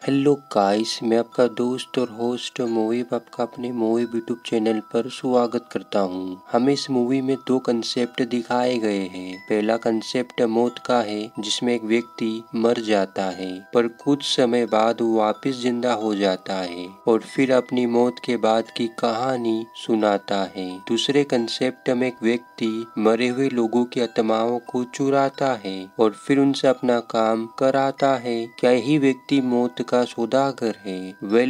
Hello guys, मैं आपका दोस्त और होस्ट मोहिब आपका अपने मोहिब यूट्यूब चैनल पर स्वागत करता हूँ। हमें इस मूवी में दो कंसेप्ट दिखाए गए हैं। पहला कंसेप्ट मौत का है, जिसमें एक व्यक्ति मर जाता है पर कुछ समय बाद वो वापस जिंदा हो जाता है और फिर अपनी मौत के बाद की कहानी सुनाता है। दूसरे कंसेप्ट में एक व्यक्ति मरे हुए लोगों की आत्माओं को चुराता है और फिर उनसे अपना काम कराता है। क्या यही व्यक्ति मौत का सौदागर है?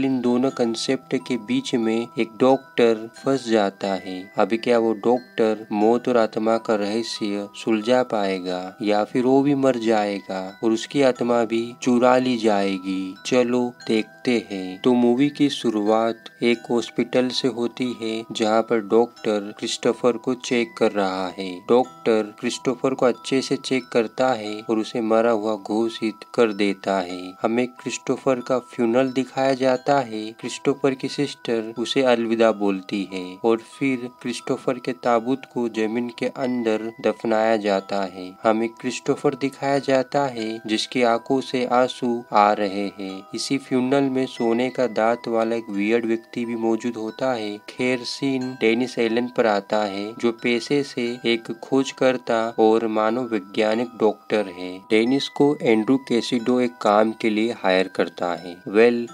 इन दोनों कंसेप्ट के बीच में एक डॉक्टर फंस जाता है। अभी क्या वो डॉक्टर मौत और आत्मा का रहस्य सुलझा पाएगा या फिर वो भी मर जाएगा और उसकी आत्मा भी चुरा ली जाएगी? चलो देखते हैं। तो मूवी की शुरुआत एक हॉस्पिटल से होती है, जहाँ पर डॉक्टर क्रिस्टोफर को चेक कर रहा है। डॉक्टर क्रिस्टोफर को अच्छे से चेक करता है और उसे मरा हुआ घोषित कर देता है। हमें क्रिस्टोफर का फ्यूनरल दिखाया जाता है। क्रिस्टोफर की सिस्टर उसे अलविदा बोलती है और फिर क्रिस्टोफर के ताबूत को जमीन के अंदर दफनाया जाता है। हमें क्रिस्टोफर दिखाया जाता है जिसकी आंखों से आंसू आ रहे हैं। इसी फ्यूनरल में सोने का दांत वाला एक वियर्ड व्यक्ति भी मौजूद होता है। खैर सीन डेनिस एलन पर आता है, जो पेशे से एक खोजकर्ता और मानववैज्ञानिक डॉक्टर है। डेनिस को एंड्रू कैसिडो एक काम के लिए हायर करता है।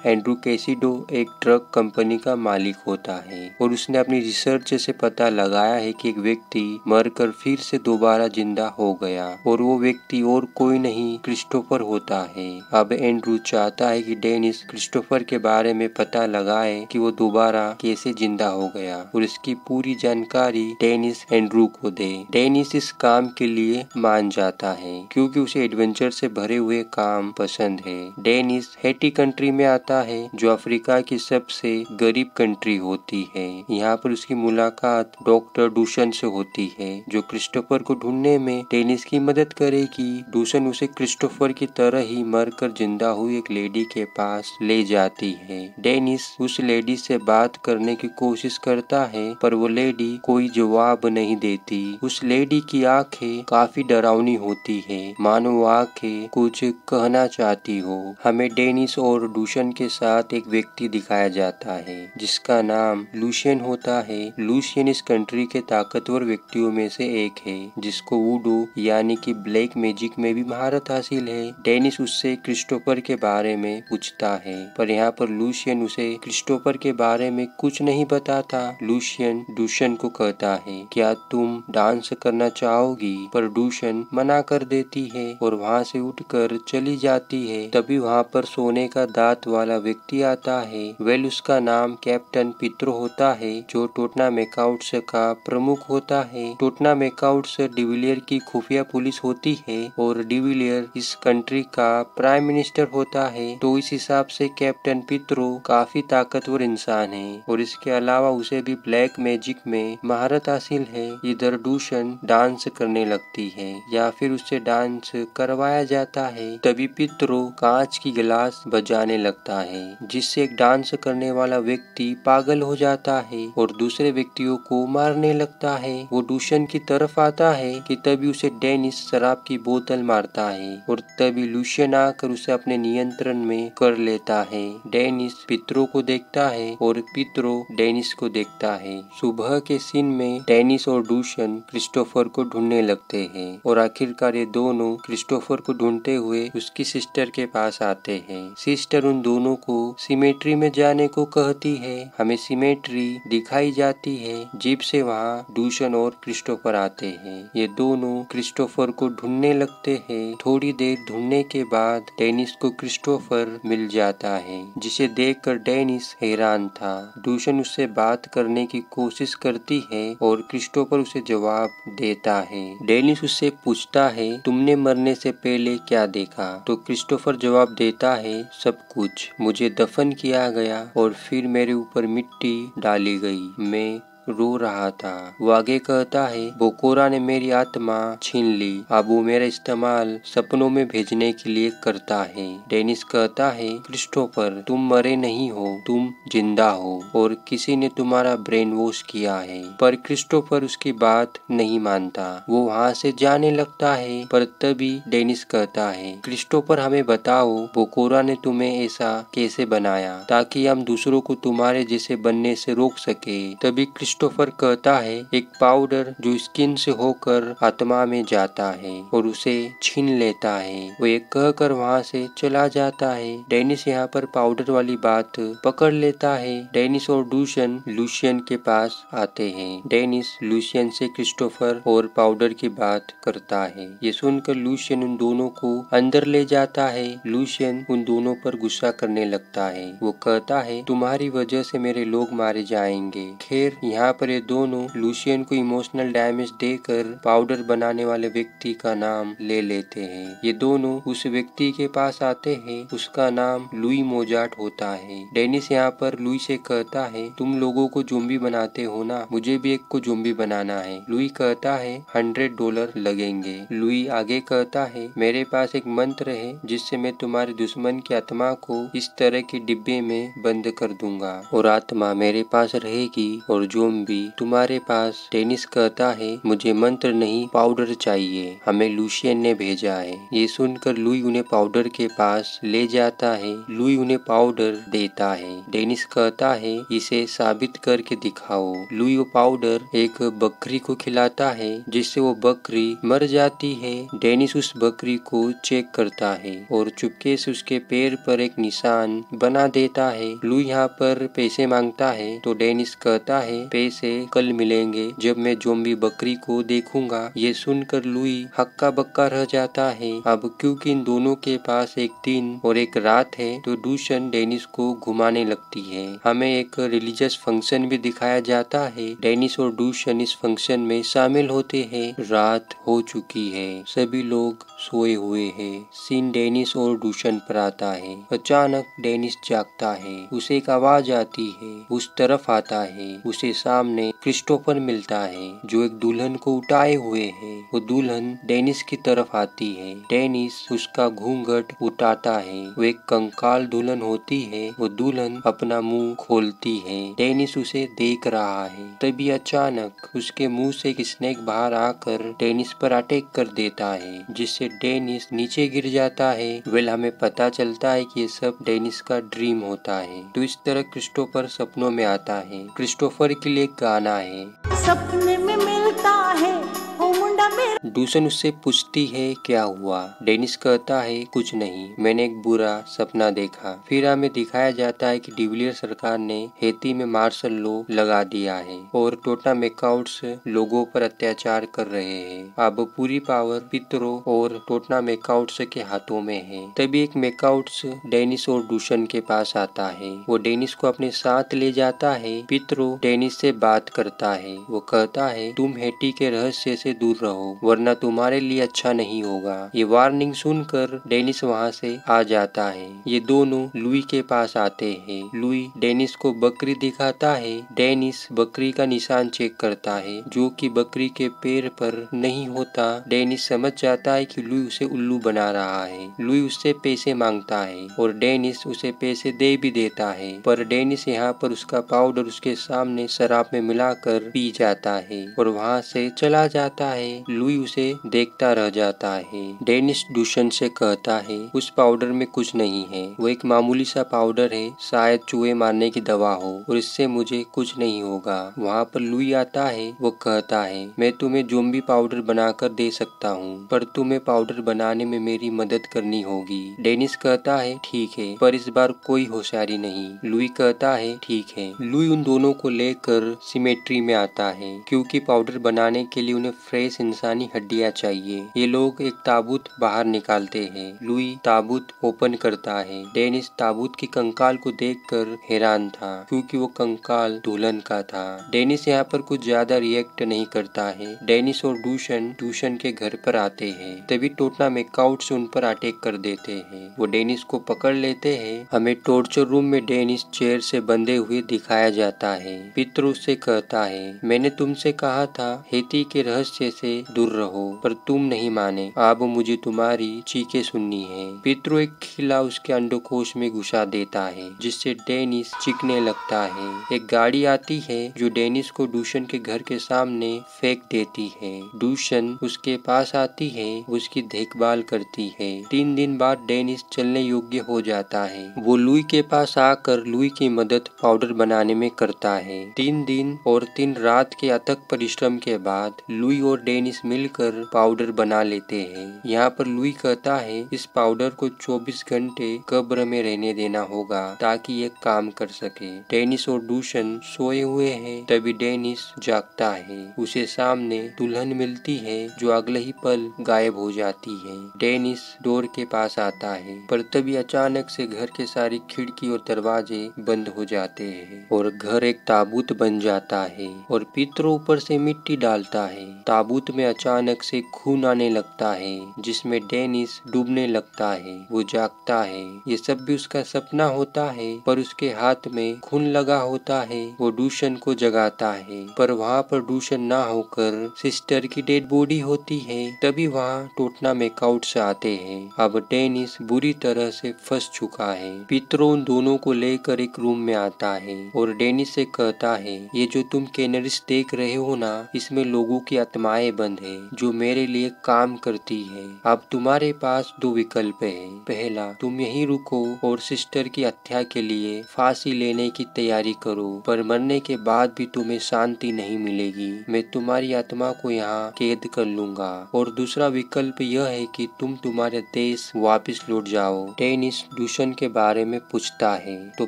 एंड्रू कैसिडो एक ट्रक कंपनी का मालिक होता है और उसने अपनी रिसर्च से पता लगाया है कि एक व्यक्ति मरकर फिर से दोबारा जिंदा हो गया और वो व्यक्ति और कोई नहीं क्रिस्टोफर होता है। अब एंड्रू चाहता है कि डेनिस क्रिस्टोफर के बारे में पता लगाए कि वो दोबारा कैसे जिंदा हो गया और इसकी पूरी जानकारी डेनिस एंड्रू को दे। डेनिस इस काम के लिए मान जाता है क्योंकि उसे एडवेंचर से भरे हुए काम पसंद है। डेनिस हैटी कंट्री में आता है, जो अफ्रीका की सबसे गरीब कंट्री होती है। यहाँ पर उसकी मुलाकात डॉक्टर डूशन से होती है, जो क्रिस्टोफर को ढूंढने में डेनिस की मदद करेगी। डूशन उसे क्रिस्टोफर की तरह ही मरकर जिंदा हुई एक लेडी के पास ले जाती है। डेनिस उस लेडी से बात करने की कोशिश करता है, पर वो लेडी कोई जवाब नहीं देती। उस लेडी की आंखें काफी डरावनी होती है, मानो वो आंखें कुछ कहना चाहती हो। हमें डेनिस और डूशन के साथ एक व्यक्ति दिखाया जाता है जिसका नाम लूशियन होता है। लूशियन इस कंट्री के ताकतवर व्यक्तियों में से एक है, जिसको वुडू यानी कि ब्लैक मैजिक में भी महारत हासिल है। डेनिस उससे क्रिस्टोफर के बारे में पूछता है, पर यहाँ पर लूशियन उसे क्रिस्टोफर के बारे में कुछ नहीं बताता। लूशियन डूशन को कहता है, क्या तुम डांस करना चाहोगी? पर डूशन मना कर देती है और वहाँ से उठकर चली जाती है। तभी वहाँ पर सोने का दांत वाला व्यक्ति आता है। उसका नाम कैप्टन पित्रो होता है, जो टोटना मेकाउट्स का प्रमुख होता है। टोटना मेकाउट्स डिविलियर की खुफिया पुलिस होती है और डिविलियर इस कंट्री का प्राइम मिनिस्टर होता है। तो इस हिसाब से कैप्टन पित्रो काफी ताकतवर इंसान है और इसके अलावा उसे भी ब्लैक मैजिक में महारत हासिल है। इधर डूशन डांस करने लगती है या फिर उससे डांस करवाया जाता है। तभी पित्रो कांच की गिलास बजाने लगता है, जिससे एक डांस करने वाला व्यक्ति पागल हो जाता है और दूसरे व्यक्तियों को मारने लगता है। वो डूशन की तरफ आता है कि तभी उसे डेनिस शराब की बोतल मारता है और तभी लूशियन आकर उसे अपने नियंत्रण में कर लेता है। डेनिस पित्रो को देखता है और पित्रो डेनिस को देखता है। सुबह के सीन में डेनिस और डूशन क्रिस्टोफर को ढूंढने लगते हैं और आखिरकार ये दोनों क्रिस्टोफर को ढूंढते हुए उसकी सिस्टर के पास आते हैं। सिस्टर उन दोनों को सिमेट्री में जाने को कहती है। हमें सिमेट्री दिखाई जाती है। जीप से वहाँ डूशन और क्रिस्टोफर आते हैं। ये दोनों क्रिस्टोफर को ढूंढने लगते हैं। थोड़ी देर ढूंढने के बाद डेनिस को क्रिस्टोफर मिल जाता है, जिसे देखकर डेनिस हैरान था। डूशन उससे बात करने की कोशिश करती है और क्रिस्टोफर उसे जवाब देता है। डेनिस उससे पूछता है, तुमने मरने से पहले क्या देखा? तो क्रिस्टोफर जवाब देता है, सब कुछ। मुझे दफन किया गया और फिर मेरे ऊपर मिट्टी डाली गई। मैं रो रहा था। वो आगे कहता है, बोकोरा ने मेरी आत्मा छीन ली, अब वो मेरा इस्तेमाल सपनों में भेजने के लिए करता है। डेनिस कहता है, क्रिस्टोफर तुम मरे नहीं हो, तुम जिंदा हो और किसी ने तुम्हारा ब्रेन वॉश किया है। पर क्रिस्टोफर उसकी बात नहीं मानता, वो वहाँ से जाने लगता है। पर तभी डेनिस कहता है, क्रिस्टोफर हमें बताओ बोकोरा ने तुम्हें ऐसा कैसे बनाया ताकि हम दूसरों को तुम्हारे जैसे बनने से रोक सके। तभी क्रिस्टोफर कहता है, एक पाउडर जो स्किन से होकर आत्मा में जाता है और उसे छीन लेता है। वो एक कहकर वहाँ से चला जाता है। डेनिस यहाँ पर पाउडर वाली बात पकड़ लेता है। डेनिस और डूशन लूशियन के पास आते हैं। डेनिस लूशियन से क्रिस्टोफर और पाउडर की बात करता है। ये सुनकर लूशियन उन दोनों को अंदर ले जाता है। लूशियन उन दोनों पर गुस्सा करने लगता है। वो कहता है, तुम्हारी वजह से मेरे लोग मारे जाएंगे। खैर यहाँ पर ये दोनों लूशियन को इमोशनल डैमेज देकर पाउडर बनाने वाले व्यक्ति का नाम ले लेते हैं। ये दोनों उस व्यक्ति के पास आते हैं, उसका नाम लुई मोजार्ट होता है। डेनिस यहाँ पर लुई से कहता है, तुम लोगों को ज़ॉम्बी बनाते हो ना, मुझे भी एक को ज़ॉम्बी बनाना है। लुई कहता है, $100 लगेंगे। लुई आगे कहता है, मेरे पास एक मंत्र है जिससे मैं तुम्हारे दुश्मन की आत्मा को इस तरह के डिब्बे में बंद कर दूंगा और आत्मा मेरे पास रहेगी और ज़ॉम्बी तुम्हारे पास। डेनिस कहता है, मुझे मंत्र नहीं पाउडर चाहिए, हमें लूशियन ने भेजा है। ये सुनकर लुई उन्हें पाउडर के पास ले जाता है। लुई उन्हें पाउडर देता है। डेनिस कहता है, इसे साबित करके दिखाओ। लुई वो पाउडर एक बकरी को खिलाता है जिससे वो बकरी मर जाती है। डेनिस उस बकरी को चेक करता है और चुपके से उसके पैर पर एक निशान बना देता है। लुई यहाँ पर पैसे मांगता है तो डेनिस कहता है, पैसे कल मिलेंगे जब मैं ज़ॉम्बी बकरी को देखूंगा। ये सुनकर लुई हक्का बक्का रह जाता है। अब क्योंकि इन दोनों के पास एक दिन और एक रात है तो डूशन डेनिस को घुमाने लगती है। हमें एक रिलीजियस फंक्शन भी दिखाया जाता है। डेनिस और डूशन इस फंक्शन में शामिल होते हैं। रात हो चुकी है, सभी लोग सोए हुए हैं। सीन डेनिस और डूशन पर आता है। अचानक डेनिस जागता है, उसे एक आवाज आती है, उस तरफ आता है। उसे सामने क्रिस्टोफर मिलता है जो एक दुल्हन को उठाए हुए है। वो दुल्हन डेनिस की तरफ आती है। डेनिस उसका घूंघट उठाता है। वो एक कंकाल दुल्हन होती है। वो दुल्हन अपना मुंह खोलती है। डेनिस उसे देख रहा है। तभी अचानक उसके मुंह से एक स्नेक बाहर आकर डेनिस पर अटैक कर देता है जिससे डेनिस नीचे गिर जाता है। वेल हमें पता चलता है कि ये सब डेनिस का ड्रीम होता है। तो इस तरह क्रिस्टोफर सपनों में आता है। क्रिस्टोफर के लिए एक गाना है, सपने में मिलता है वो मुंडा मेरा। डूसन उससे पूछती है क्या हुआ। डेनिस कहता है, कुछ नहीं, मैंने एक बुरा सपना देखा। फिर हमें दिखाया जाता है कि डिविलियर सरकार ने हैती में मार्शल लॉ लगा दिया है और टोटा मैकाउट्स लोगों पर अत्याचार कर रहे हैं। अब पूरी पावर पितरों और टोटा मैकाउट्स के हाथों में है। तभी एक मैकाउट्स डेनिस और डूसन के पास आता है। वो डेनिस को अपने साथ ले जाता है। पितरो डेनिस से बात करता है। वो कहता है, तुम हैटी के रहस्य से दूर रहो वरना तुम्हारे लिए अच्छा नहीं होगा। ये वार्निंग सुनकर डेनिस वहाँ से आ जाता है। ये दोनों लुई के पास आते हैं। लुई डेनिस को बकरी दिखाता है। डेनिस बकरी का निशान चेक करता है जो कि बकरी के पैर पर नहीं होता। डेनिस समझ जाता है कि लुई उसे उल्लू बना रहा है। लुई उससे पैसे मांगता है और डेनिस उसे पैसे दे भी देता है। पर डेनिस यहाँ पर उसका पाउडर उसके सामने शराब में मिलाकर पी जाता है और वहाँ से चला जाता है। लुई उसे देखता रह जाता है। डेनिस डूशन से कहता है, उस पाउडर में कुछ नहीं है, वो एक मामूली सा पाउडर है, शायद चूहे मारने की दवा हो और इससे मुझे कुछ नहीं होगा। वहाँ पर लुई आता है। वो कहता है, मैं तुम्हें ज़ॉम्बी पाउडर बनाकर दे सकता हूँ पर तुम्हें पाउडर बनाने में मेरी मदद करनी होगी। डेनिस कहता है, ठीक है, पर इस बार कोई होशियारी नहीं। लुई कहता है, ठीक है। लुई उन दोनों को लेकर सिमेट्री में आता है क्योंकि पाउडर बनाने के लिए उन्हें फ्रेश इंसानी हड्डियां चाहिए। ये लोग एक ताबूत बाहर निकालते हैं। लुई ताबूत ओपन करता है। डेनिस ताबूत की कंकाल को देखकर हैरान था क्योंकि वो कंकाल दुल्हन का था। डेनिस यहाँ पर कुछ ज्यादा रिएक्ट नहीं करता है। डेनिस और डूशन के घर पर आते हैं। तभी टोटना मैकआउट्स उन पर अटैक कर देते हैं। वो डेनिस को पकड़ लेते हैं। हमें टॉर्चर रूम में डेनिस चेयर से बंधे हुए दिखाया जाता है। पितरो उससे कहता है, मैंने तुमसे कहा था हेती के रहस्य से दूर रहो, पर तुम नहीं माने। अब मुझे तुम्हारी चीखें सुननी है। पितरो एक खिला उसके अंडकोश में घुसा देता है, जिससे डेनिस चीखने लगता है। एक गाड़ी आती है जो डेनिस को डूशन के घर के सामने फेंक देती है। डूशन उसके पास आती है, उसकी देखभाल करती है। 3 दिन बाद डेनिस चलने योग्य हो जाता है। वो लुई के पास आकर लुई की मदद पाउडर बनाने में करता है। 3 दिन और 3 रात के अथक परिश्रम के बाद लुई और डेनिस मिलकर पाउडर बना लेते हैं। यहाँ पर लुई कहता है इस पाउडर को 24 घंटे कब्र में रहने देना होगा ताकि ये काम कर सके। डेनिस और डूशन सोए हुए हैं। तभी डेनिस जागता है। उसे सामने दुल्हन मिलती है जो अगले ही पल गायब हो जाती है। डेनिस डोर के पास आता है, पर तभी अचानक से घर के सारी खिड़की और दरवाजे बंद हो जाते हैं और घर एक ताबूत बन जाता है और पितरो ऊपर से मिट्टी डालता है। ताबूत में अचानक से खून आने लगता है, जिसमें डेनिस डूबने लगता है। वो जागता है। ये सब भी उसका सपना होता है, पर उसके हाथ में खून लगा होता है। वो डूशन को जगाता है, पर वहाँ पर डूशन ना होकर सिस्टर की डेड बॉडी होती है। तभी वहाँ टोटना मैकआउट्स आते हैं। अब डेनिस बुरी तरह से फंस चुका है। पितरो उन दोनों को लेकर एक रूम में आता है और डेनिस से कहता है, ये जो तुम कैनरीज देख रहे हो ना, इसमें लोगों की आत्माएं बंद है जो मेरे लिए काम करती है। अब तुम्हारे पास 2 विकल्प है। पहला, तुम यहीं रुको और सिस्टर की हत्या के लिए फांसी लेने की तैयारी करो, पर मरने के बाद भी तुम्हें शांति नहीं मिलेगी। मैं तुम्हारी आत्मा को यहाँ कैद कर लूंगा। और दूसरा विकल्प यह है कि तुम तुम्हारे देश वापस लौट जाओ। डेनिस डूशन के बारे में पूछता है तो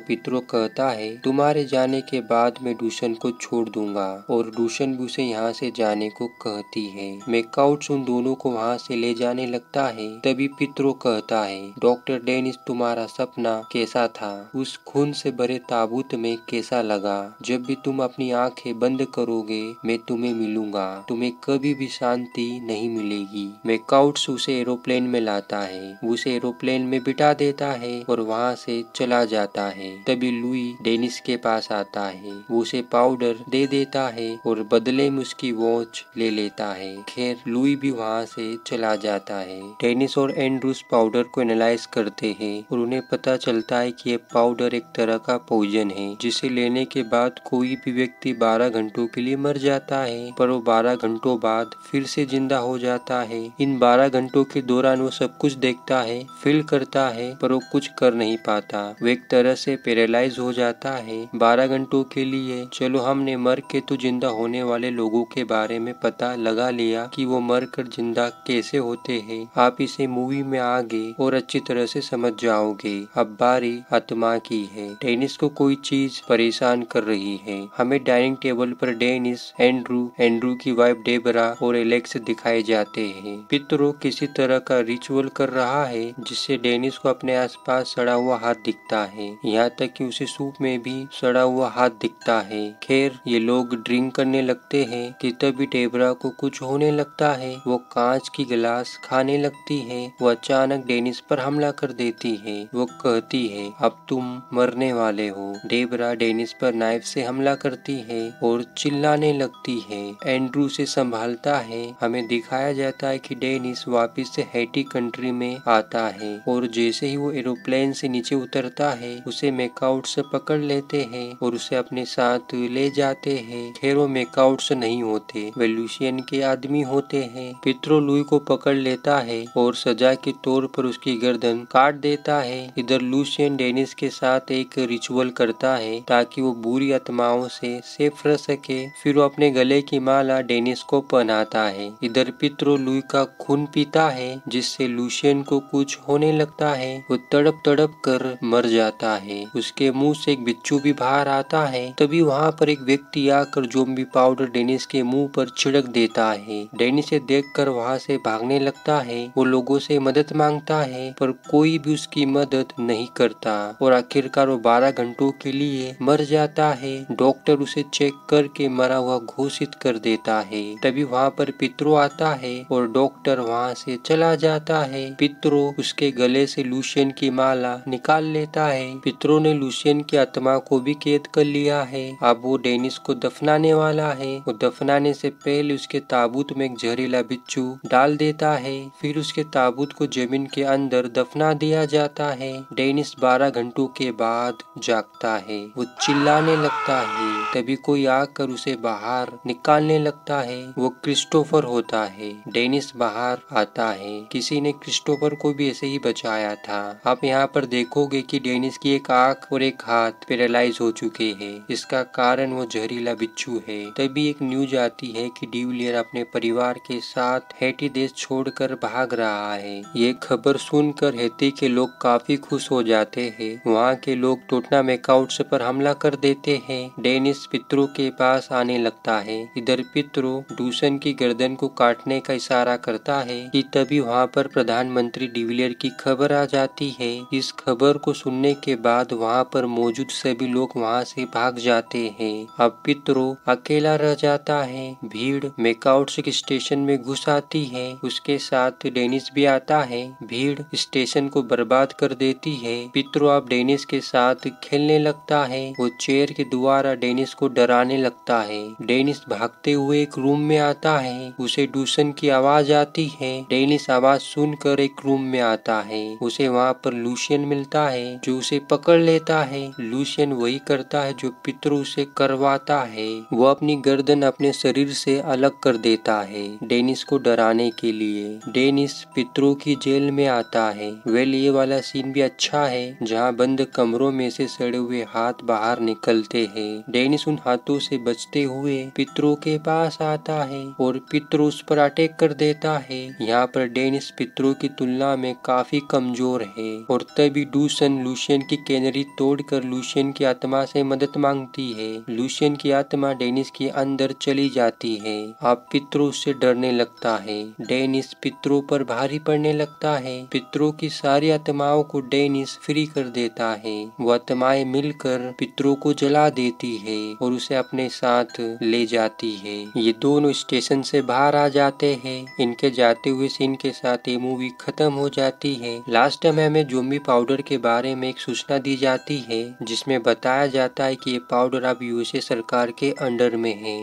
पितरो कहता है, तुम्हारे जाने के बाद मैं डूशन को छोड़ दूंगा। और डूशन भी उसे यहाँ से जाने को कहती है। मैकआउट्स उन दोनों को वहाँ से ले जाने लगता है। तभी पितरो कहता है, डॉक्टर डेनिस, तुम्हारा सपना कैसा था? उस खून से भरे ताबूत में कैसा लगा? जब भी तुम अपनी आंखें बंद करोगे मैं तुम्हें मिलूंगा। तुम्हें कभी भी शांति नहीं मिलेगी। मैकआउट्स उसे एरोप्लेन में लाता है, उसे एरोप्लेन में बिठा देता है और वहाँ से चला जाता है। तभी लुई डेनिस के पास आता है। वो उसे पाउडर दे देता है और बदले में उसकी वॉच ले लेता है। खैर, लुई भी वहाँ से चला जाता है। डेनिस और एंड्रूस पाउडर को एनालाइज करते हैं और उन्हें पता चलता है कि ये पाउडर एक तरह का पॉइजन है, जिसे लेने के बाद कोई भी व्यक्ति 12 घंटों के लिए मर जाता है, पर वो 12 घंटों बाद फिर से जिंदा हो जाता है। इन 12 घंटों के दौरान वो सब कुछ देखता है, फील करता है, पर वो कुछ कर नहीं पाता। वो एक तरह से पैरालाइज हो जाता है। 12 घंटों के लिए चलो हमने मर के तो जिंदा होने वाले लोगों के बारे में पता लगा लिया कि वो मर कर जिंदा कैसे होते हैं। आप इसे मूवी में आगे और अच्छी तरह से समझ जाओगे। अब बारी आत्मा की है। डेनिस को कोई चीज परेशान कर रही है। हमें डाइनिंग टेबल पर डेनिस, एंड्रू की वाइफ डेबरा और एलेक्स दिखाए जाते हैं। पितरो किसी तरह का रिचुअल कर रहा है, जिससे डेनिस को अपने आसपास सड़ा हुआ हाथ दिखता है। यहाँ तक कि उसे सूप में भी सड़ा हुआ हाथ दिखता है। खैर, ये लोग ड्रिंक करने लगते हैं कि तभी डेबरा को कुछ होने लगता है। वो कांच की गिलास खाने लगती है। वो अचानक डेनिस पर हमला कर देती है। वो कहती है, अब तुम मरने वाले हो। डेबरा डेनिस पर नाइफ से हमला करती है और चिल्लाने लगती है। एंड्रू से संभालता है। हमें दिखाया जाता है कि डेनिस वापस से हैटी कंट्री में आता है और जैसे ही वो एरोप्लेन से नीचे उतरता है, उसे मैकआउट से पकड़ लेते हैं और उसे अपने साथ ले जाते हैं। खैर, वो मैकआउट्स नहीं होते, वे लूसियन के आदमी होते हैं। पितरो लुई को पकड़ लेता है और सजा के तौर पर उसकी गर्दन काट देता है। इधर लूसियन डेनिस के साथ एक रिचुअल करता है ताकि वो बुरी आत्माओं से सेफ रह सके। फिर वो अपने गले की माला डेनिस को पहनाता है। इधर पितरो लुई का खून पीता है, जिससे लूसियन को कुछ होने लगता है। वो तड़प तड़प कर मर जाता है। उसके मुंह से एक बिच्छू भी बाहर आता है। तभी वहाँ पर एक व्यक्ति आकर ज़ोंबी पाउडर डेनिस के मुंह पर छिड़क देता है। डेनिस से देखकर वहाँ से भागने लगता है। वो लोगों से मदद मांगता है पर कोई भी उसकी मदद नहीं करता और आखिरकार वो 12 घंटों के लिए मर जाता है। डॉक्टर उसे चेक करके मरा हुआ घोषित कर देता है। तभी वहाँ पर पित्रो आता है और डॉक्टर वहाँ से चला जाता है। पित्रो उसके गले से लूशियन की माला निकाल लेता है। पित्रो ने लूशियन की आत्मा को भी कैद कर लिया है। अब वो डेनिस को दफनाने वाला है। वो दफनाने से पहले उसके ताबूत में एक जहरीला बिच्छू डाल देता है। फिर उसके ताबूत को जमीन के अंदर दफना दिया जाता है। डेनिस 12 घंटों के बाद जागता है। वो चिल्लाने लगता है। तभी कोई आकर उसे बाहर निकालने लगता है। वो क्रिस्टोफर होता है। डेनिस बाहर आता है। किसी ने क्रिस्टोफर को भी ऐसे ही बचाया था। आप यहाँ पर देखोगे कि डेनिस की एक आंख और एक हाथ पैरालाइज हो चुके हैं। इसका कारण वो जहरीला बिच्छू है। तभी एक न्यूज आती है कि डिविलियर अपने परिवार के साथ हैटी देश छोड़कर भाग रहा है। ये खबर सुनकर हैती के लोग काफी खुश हो जाते हैं। वहाँ के लोग टोटना मेकाउट्स पर हमला कर देते हैं। डेनिस पित्रो के पास आने लगता है। इधर पित्रो डूसन की गर्दन को काटने का इशारा करता है कि तभी वहाँ पर प्रधानमंत्री डिविलियर की खबर आ जाती है। इस खबर को सुनने के बाद वहाँ पर मौजूद सभी लोग वहाँ से भाग जाते हैं। अब पित्रो अकेला रह जाता है। भीड़ मेकाउट्स के स्टेशन में घुस आती है। उसके साथ डेनिस भी आता है। भीड़ स्टेशन को बर्बाद कर देती है। पित्रो अब डेनिस के साथ खेलने लगता है। वो चेयर के द्वारा डेनिस को डराने लगता है। डेनिस भागते हुए एक रूम में आता है। उसे डूसन की आवाज आती है। डेनिस आवाज सुनकर एक रूम में आता है। उसे वहाँ पर लूशियन मिलता है जो उसे पकड़ लेता है। लूशियन वही करता है जो पित्रो उसे करवाता है। वो अपनी गर्दन अपने शरीर से अलग कर देता है डेनिस को डराने के लिए। डेनिस पित्रो की जेल में आता है। वेल ये वाला सीन भी अच्छा है जहाँ बंद कमरों में से सड़े हुए हाथ बाहर निकलते हैं। डेनिस उन हाथों से बचते हुए पित्रो के पास आता है और पित्रो उस पर अटैक कर देता है। यहाँ पर डेनिस पित्रो की तुलना में काफी कमजोर है और तभी डूसन लूशियन की कैनरी तोड़कर लूशियन की आत्मा से मदद मांगती है। लूशियन की आत्मा डेनिस के अंदर चली जाती है। अब पित्रो उससे डरने लगता है। डेनिस पित्रो पर भारी पड़ने लगता है। पित्रो की सारी आत्माओं को डेनिस फ्री कर देता है। वो आत्माएं मिलकर पित्रो को जला देती है और उसे अपने साथ ले जाती है। ये दोनों स्टेशन से बाहर आ जाते हैं। इनके जाते हुए सीन के साथ ये मूवी खत्म हो जाती है। लास्ट में हमें ज़ॉम्बी पाउडर के बारे में एक सूचना दी जाती है जिसमें बताया जाता है कि ये पाउडर अब यूएसए सरकार के अंडर में है।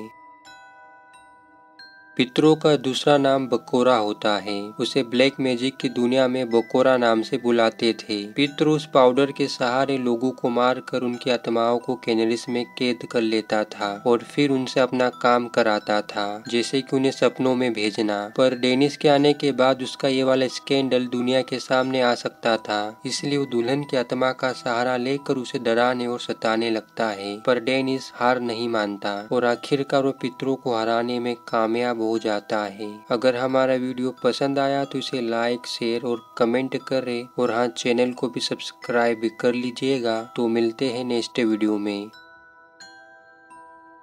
पित्रो का दूसरा नाम बकोरा होता है। उसे ब्लैक मैजिक की दुनिया में बकोरा नाम से बुलाते थे। पित्रो उस पाउडर के सहारे लोगों को मारकर उनकी आत्माओं को कैनरिस में कैद कर लेता था और फिर उनसे अपना काम कराता था, जैसे कि उन्हें सपनों में भेजना। पर डेनिस के आने के बाद उसका ये वाला स्कैंडल दुनिया के सामने आ सकता था, इसलिए वो दुल्हन की आत्मा का सहारा लेकर उसे डराने और सताने लगता है। पर डेनिस हार नहीं मानता और आखिरकार वो पित्रो को हराने में कामयाब हो जाता है। अगर हमारा वीडियो पसंद आया तो इसे लाइक, शेयर और कमेंट करें और हाँ, चैनल को भी सब्सक्राइब कर लीजिएगा। तो मिलते हैं नेक्स्ट वीडियो में।